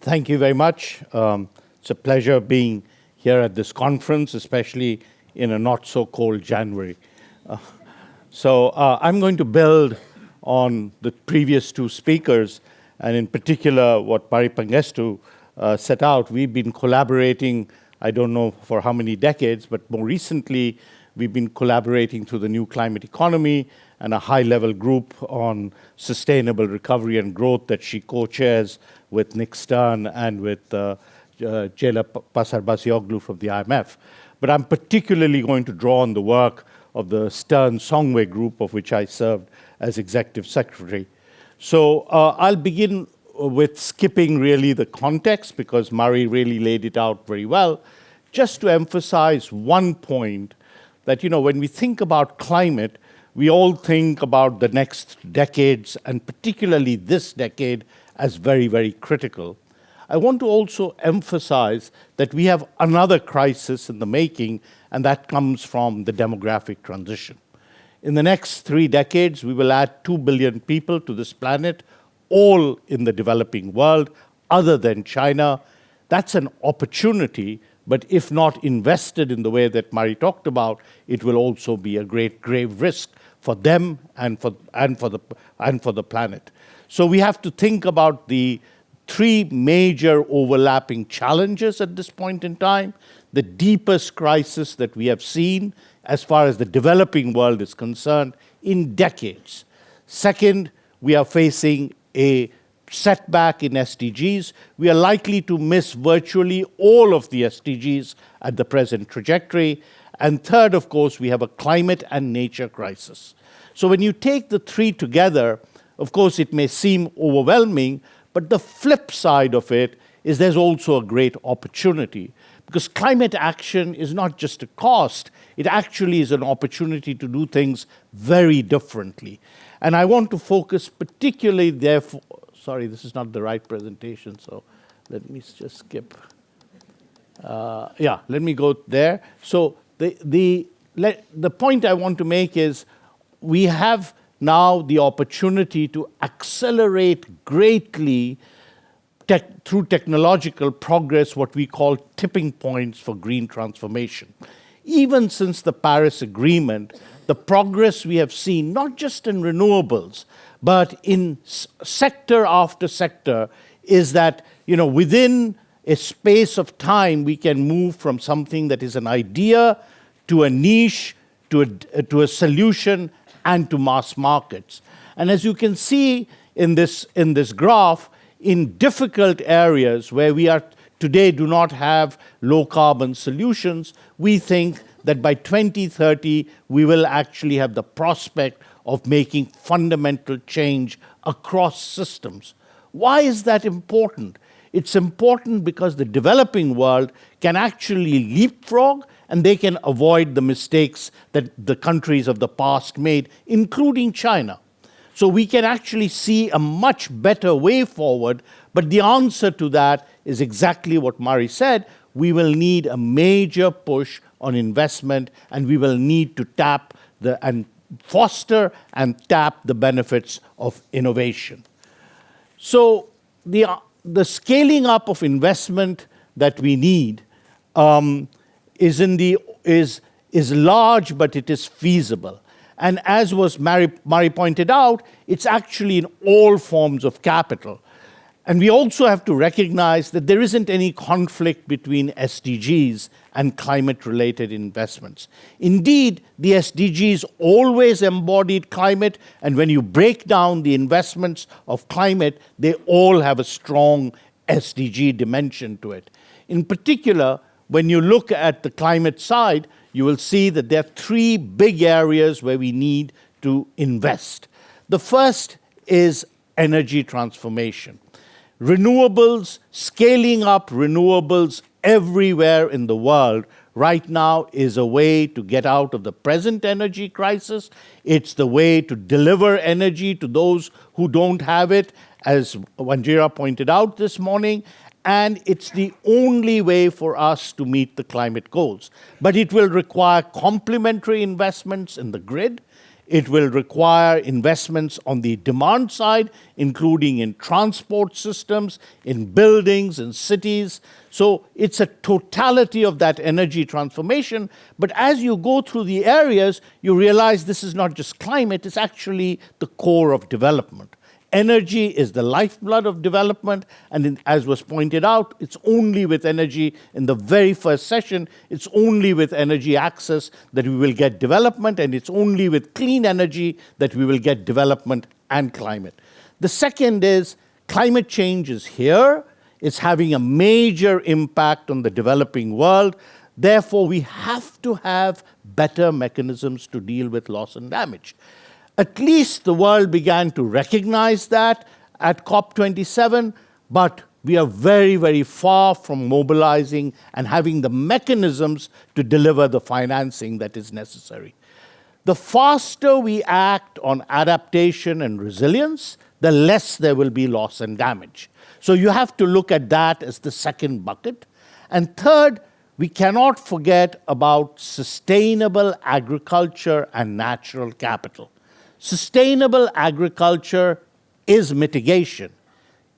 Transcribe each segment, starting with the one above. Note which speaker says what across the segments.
Speaker 1: Thank you very much. It's a pleasure being here at this conference, especially in a not-so-cold January. I'm going to build on the previous two speakers, and in particular what Mari Pangestu set out. We've been collaborating, I don't know for how many decades, but more recently we've been collaborating through the New Climate Economy and a high-level group on sustainable recovery and growth that she co-chairs with Nick Stern and with Jela Pasarbasioglu from the IMF. But I'm particularly going to draw on the work of the Stern-Songwe group, of which I served as executive secretary. So I'll begin with skipping really the context, because Murray really laid it out very well, just to emphasize one point that, when we think about climate, we all think about the next decades, and particularly this decade, as very, very critical. I want to also emphasize that we have another crisis in the making, and that comes from the demographic transition. In the next 3 decades, we will add 2 billion people to this planet, all in the developing world, other than China. That's an opportunity, but if not invested in the way that Murray talked about, it will also be a great grave risk for them and for the planet. So we have to think about the 3 major overlapping challenges at this point in time. The deepest crisis that we have seen as far as the developing world is concerned in decades. Second, we are facing a setback in SDGs. We are likely to miss virtually all of the SDGs at the present trajectory. And third, of course, we have a climate and nature crisis. So when you take the 3 together, of course, it may seem overwhelming, but the flip side of it is there's also a great opportunity, because climate action is not just a cost, it actually is an opportunity to do things very differently. And I want to focus particularly therefore, sorry, this is not the right presentation, so let me just skip. Let me go there. So the point I want to make is we have now the opportunity to accelerate greatly through technological progress what we call tipping points for green transformation. Even since the Paris Agreement, the progress we have seen, not just in renewables, but in sector after sector, is that within a space of time we can move from something that is an idea to a niche, to a solution, and to mass markets. And as you can see in this graph, in difficult areas where we are today do not have low carbon solutions, we think that by 2030 we will actually have the prospect of making fundamental change across systems. Why is that important? It's important because the developing world can actually leapfrog, and they can avoid the mistakes that the countries of the past made, including China. So we can actually see a much better way forward, but the answer to that is exactly what Murray said. We will need a major push on investment, and we will need to tap and foster and tap the benefits of innovation. So the scaling up of investment that we need is large, but it is feasible. And as Murray pointed out, it's actually in all forms of capital. And we also have to recognize that there isn't any conflict between SDGs and climate-related investments. Indeed, the SDGs always embodied climate, and when you break down the investments of climate, they all have a strong SDG dimension to it. In particular, when you look at the climate side, you will see that there are 3 big areas where we need to invest. The first is energy transformation. Renewables, scaling up renewables everywhere in the world right now is a way to get out of the present energy crisis. It's the way to deliver energy to those who don't have it, as Wanjira pointed out this morning. And it's the only way for us to meet the climate goals. But it will require complementary investments in the grid. It will require investments on the demand side, including in transport systems, in buildings, in cities. So it's a totality of that energy transformation. But as you go through the areas, you realize this is not just climate, it's actually the core of development. Energy is the lifeblood of development, and as was pointed out, it's only with energy, in the very first session, it's only with energy access that we will get development, and it's only with clean energy that we will get development and climate. The second is climate change is here, it's having a major impact on the developing world, therefore we have to have better mechanisms to deal with loss and damage. At least the world began to recognize that at COP27, but we are very, very far from mobilizing and having the mechanisms to deliver the financing that is necessary. The faster we act on adaptation and resilience, the less there will be loss and damage. So you have to look at that as the second bucket. And third, we cannot forget about sustainable agriculture and natural capital. Sustainable agriculture is mitigation,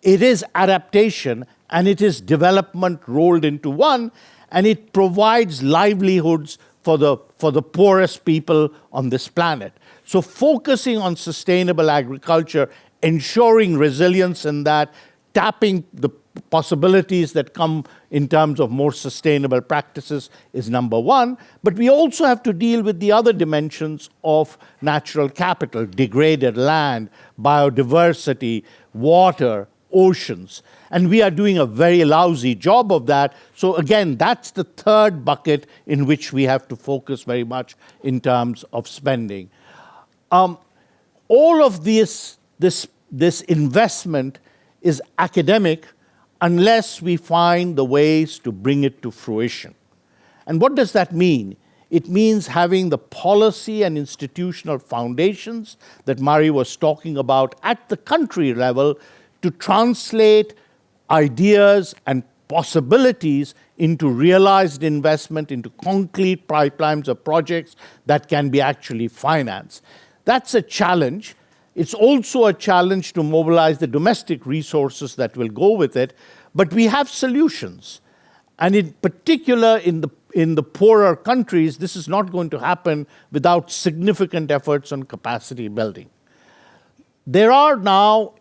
Speaker 1: it is adaptation, and it is development rolled into one, and it provides livelihoods for the poorest people on this planet. So focusing on sustainable agriculture, ensuring resilience in that, tapping the possibilities that come in terms of more sustainable practices is number one. But we also have to deal with the other dimensions of natural capital, degraded land, biodiversity, water, oceans. And we are doing a very lousy job of that. So again, that's the third bucket in which we have to focus very much in terms of spending. All of this investment is academic unless we find the ways to bring it to fruition. And what does that mean? It means having the policy and institutional foundations that Murray was talking about at the country level to translate ideas and possibilities into realized investment, into concrete pipelines of projects that can be actually financed. That's a challenge. It's also a challenge to mobilize the domestic resources that will go with it, but we have solutions. And in particular, in the poorer countries, this is not going to happen without significant efforts on capacity building. There are now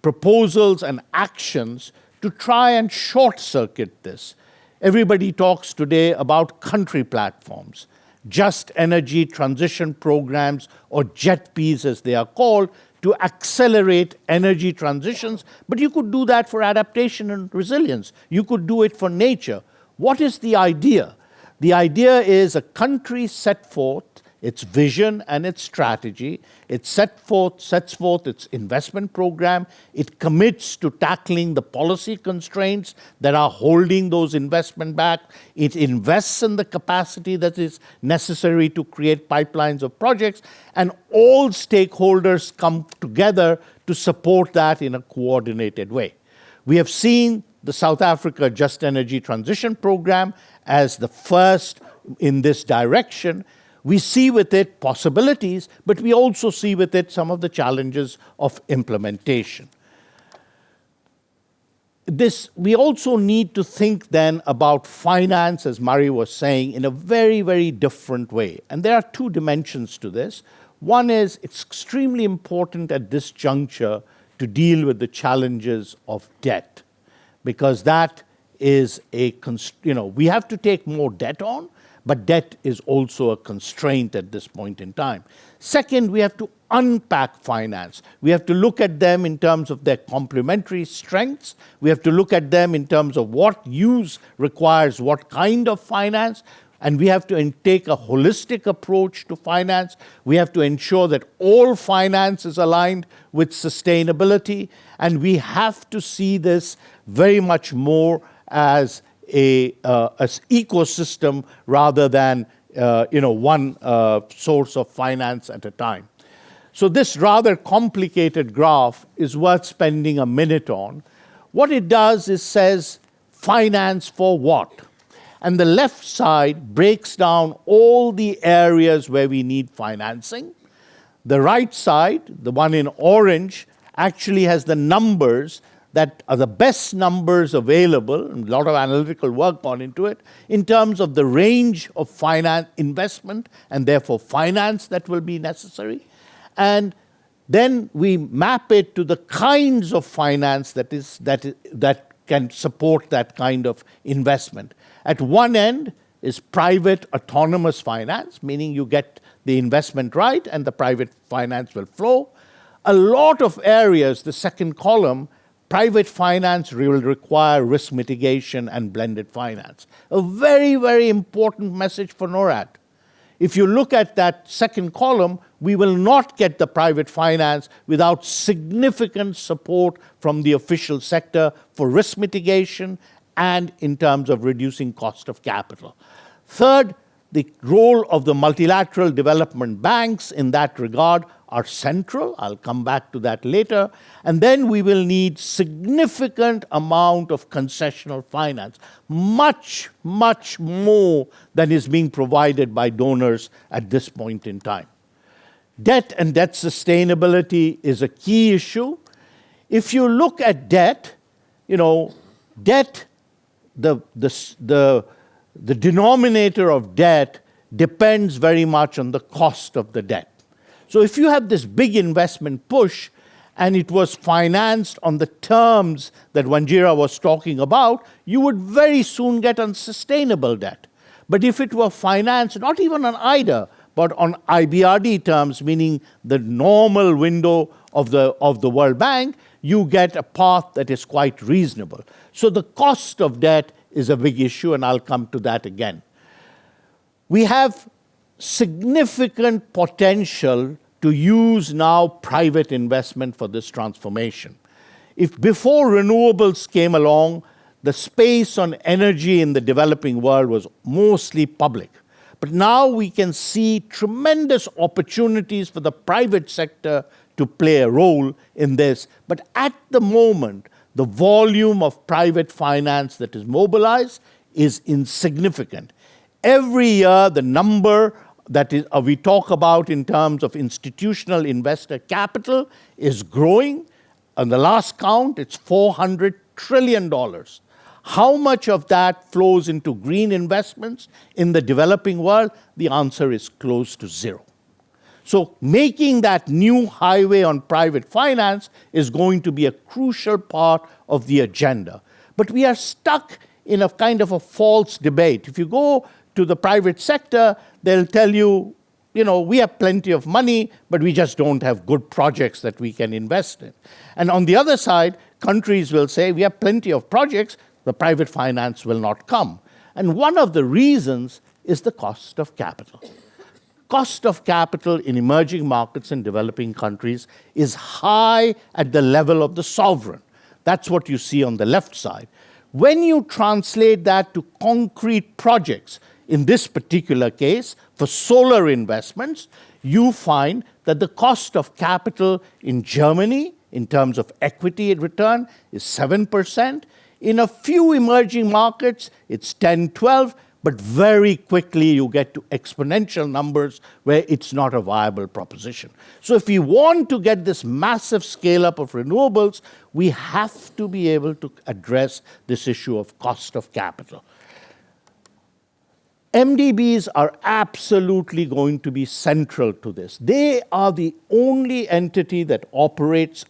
Speaker 1: proposals and actions to try and short-circuit this. Everybody talks today about country platforms, just energy transition programs, or JETPs as they are called, to accelerate energy transitions. But you could do that for adaptation and resilience. You could do it for nature. What is the idea? The idea is a country set forth its vision and its strategy. It sets forth its investment program. It commits to tackling the policy constraints that are holding those investment back. It invests in the capacity that is necessary to create pipelines of projects, and all stakeholders come together to support that in a coordinated way. We have seen the South Africa Just Energy Transition Program as the first in this direction. We see with it possibilities, but we also see with it some of the challenges of implementation. We also need to think then about finance, as Murray was saying, in a very, very different way. And there are two dimensions to this. One is it's extremely important at this juncture to deal with the challenges of debt, because that is we have to take more debt on, but debt is also a constraint at this point in time. Second, we have to unpack finance. We have to look at them in terms of their complementary strengths. We have to look at them in terms of what use requires what kind of finance. And we have to take a holistic approach to finance. We have to ensure that all finance is aligned with sustainability. And we have to see this very much more as as ecosystem rather than one source of finance at a time. So this rather complicated graph is worth spending a minute on. What it does is says finance for what? And the left side breaks down all the areas where we need financing. The right side, the one in orange, actually has the numbers that are the best numbers available, and a lot of analytical work gone into it, in terms of the range of finance investment and therefore finance that will be necessary. And then we map it to the kinds of finance that can support that kind of investment. At one end is private autonomous finance, meaning you get the investment right and the private finance will flow. A lot of areas, the second column, private finance will require risk mitigation and blended finance. A very, very important message for Norad. If you look at that second column, we will not get the private finance without significant support from the official sector for risk mitigation and in terms of reducing cost of capital. Third, the role of the multilateral development banks in that regard are central. I'll come back to that later. And then we will need significant amount of concessional finance, much, much more than is being provided by donors at this point in time. Debt and debt sustainability is a key issue. If you look at debt, debt, the denominator of debt depends very much on the cost of the debt. So if you have this big investment push and it was financed on the terms that Wanjira was talking about, you would very soon get unsustainable debt. But if it were financed not even on IDA, but on IBRD terms, meaning the normal window of the World Bank, you get a path that is quite reasonable. So the cost of debt is a big issue, and I'll come to that again. We have significant potential to use now private investment for this transformation. If before renewables came along, the space on energy in the developing world was mostly public. But now we can see tremendous opportunities for the private sector to play a role in this. But at the moment, the volume of private finance that is mobilized is insignificant. Every year, the number that we talk about in terms of institutional investor capital is growing. On the last count, it's $400 trillion. How much of that flows into green investments in the developing world? The answer is close to zero. So making that new highway on private finance is going to be a crucial part of the agenda. But we are stuck in a kind of a false debate. If you go to the private sector, they'll tell you, we have plenty of money, but we just don't have good projects that we can invest in. And on the other side, countries will say, we have plenty of projects, the private finance will not come. And one of the reasons is the cost of capital. Cost of capital in emerging markets and developing countries is high at the level of the sovereign. That's what you see on the left side. When you translate that to concrete projects, in this particular case, for solar investments, you find that the cost of capital in Germany, in terms of equity return, is 7%. In a few emerging markets, it's 10, 12, but very quickly you get to exponential numbers where it's not a viable proposition. So if we want to get this massive scale-up of renewables, we have to be able to address this issue of cost of capital. MDBs are absolutely going to be central to this. They are the only entity that operates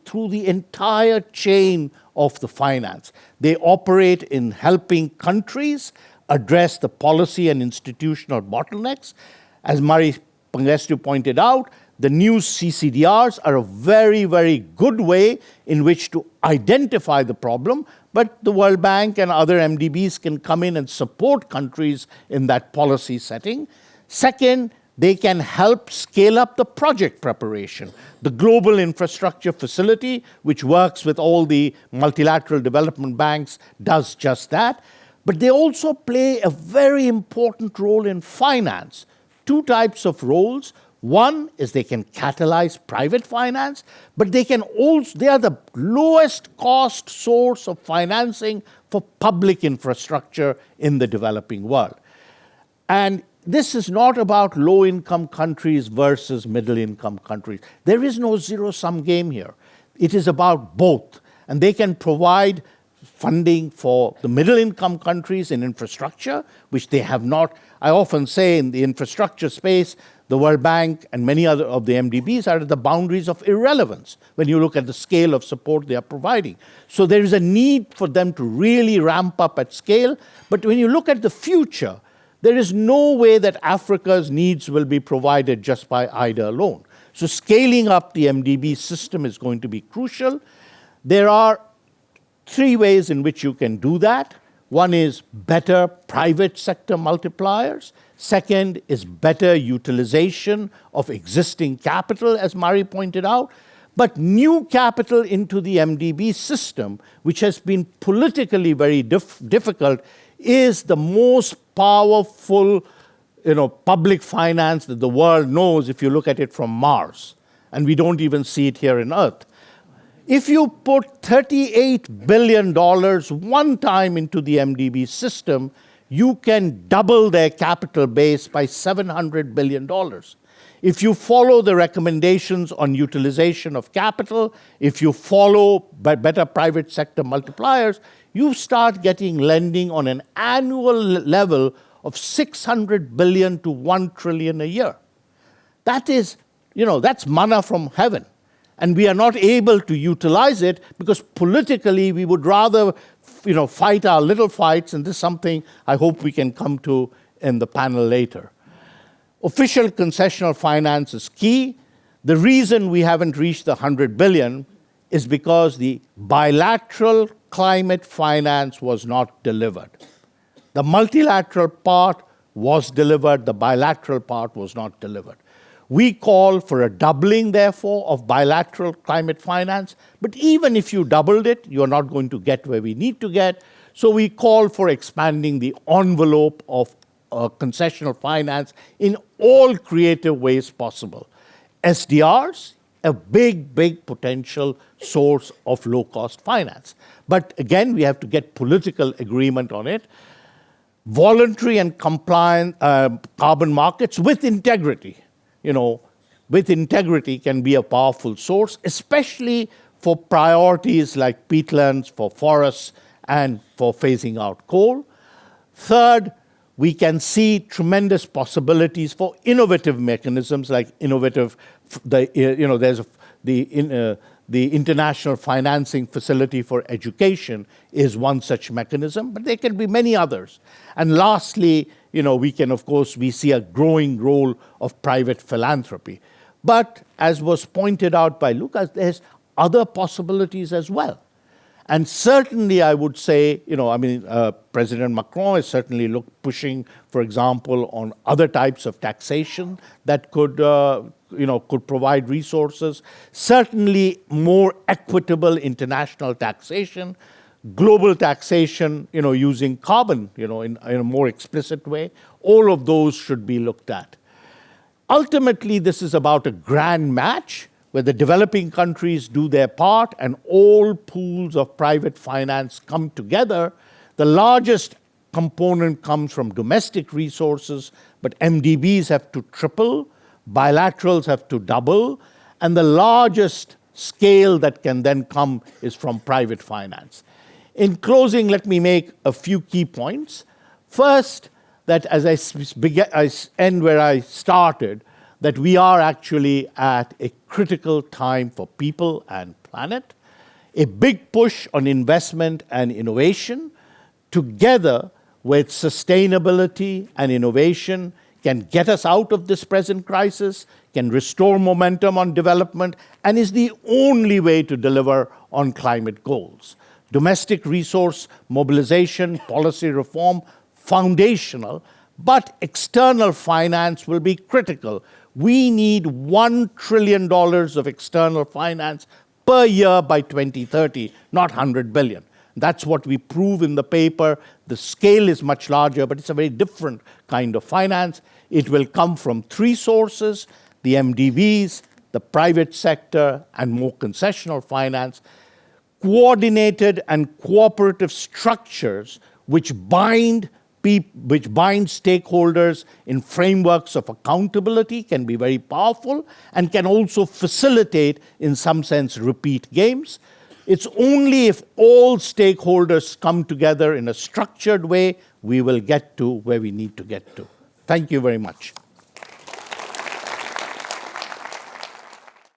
Speaker 1: through the entire chain of the finance. They operate in helping countries address the policy and institutional bottlenecks. As Mari Pangestu pointed out, the new CCDRs are a very, very good way in which to identify the problem, but the World Bank and other MDBs can come in and support countries in that policy setting. Second, they can help scale up the project preparation. The Global Infrastructure Facility, which works with all the multilateral development banks, does just that. But they also play a very important role in finance. Two types of roles. One is they can catalyze private finance, but they are the lowest cost source of financing for public infrastructure in the developing world. And this is not about low-income countries versus middle-income countries. There is no zero-sum game here. It is about both. And they can provide funding for the middle-income countries in infrastructure, which they have not. I often say in the infrastructure space, the World Bank and many other of the MDBs are at the boundaries of irrelevance when you look at the scale of support they are providing. So there is a need for them to really ramp up at scale. But when you look at the future, there is no way that Africa's needs will be provided just by IDA alone. So scaling up the MDB system is going to be crucial. There are three ways in which you can do that. One is better private sector multipliers. Second is better utilization of existing capital, as Mari pointed out. But new capital into the MDB system, which has been politically very difficult, is the most powerful public finance that the world knows if you look at it from Mars. And we don't even see it here on Earth. If you put $38 billion one time into the MDB system, you can double their capital base by $700 billion. If you follow the recommendations on utilization of capital, if you follow better private sector multipliers, you start getting lending on an annual level of $600 billion to $1 trillion a year. That is, that's manna from heaven. And we are not able to utilize it because politically we would rather, fight our little fights, and this is something I hope we can come to in the panel later. Official concessional finance is key. The reason we haven't reached the $100 billion is because the bilateral climate finance was not delivered. The multilateral part was delivered, the bilateral part was not delivered. We call for a doubling, therefore, of bilateral climate finance. But even if you doubled it, you're not going to get where we need to get. So we call for expanding the envelope of concessional finance in all creative ways possible. SDRs, a big, big potential source of low-cost finance. But again, we have to get political agreement on it. Voluntary and compliant carbon markets with integrity. With integrity can be a powerful source, especially for priorities like peatlands, for forests, and for phasing out coal. Third, we can see tremendous possibilities for innovative mechanisms like there's the International Financing Facility for Education is one such mechanism, but there can be many others. And lastly, we see a growing role of private philanthropy. But as was pointed out by Lucas, there's other possibilities as well. And certainly I would say, President Macron is certainly pushing, for example, on other types of taxation that could provide resources. Certainly more equitable international taxation, global taxation, using carbon, in a more explicit way. All of those should be looked at. Ultimately, this is about a grand match where the developing countries do their part and all pools of private finance come together. The largest component comes from domestic resources, but MDBs have to triple, bilaterals have to double, and the largest scale that can then come is from private finance. In closing, let me make a few key points. First, that as I end where I started, that we are actually at a critical time for people and planet. A big push on investment and innovation, together with sustainability and innovation, can get us out of this present crisis, can restore momentum on development, and is the only way to deliver on climate goals. Domestic resource mobilization, policy reform, foundational, but external finance will be critical. We need $1 trillion of external finance per year by 2030, not $100 billion. That's what we prove in the paper. The scale is much larger, but it's a very different kind of finance. It will come from three sources: the MDBs, the private sector, and more concessional finance, coordinated and cooperative structures which bind stakeholders in frameworks of accountability can be very powerful and can also facilitate, in some sense, repeat games. It's only if all stakeholders come together in a structured way we will get to where we need to get to. Thank you very much.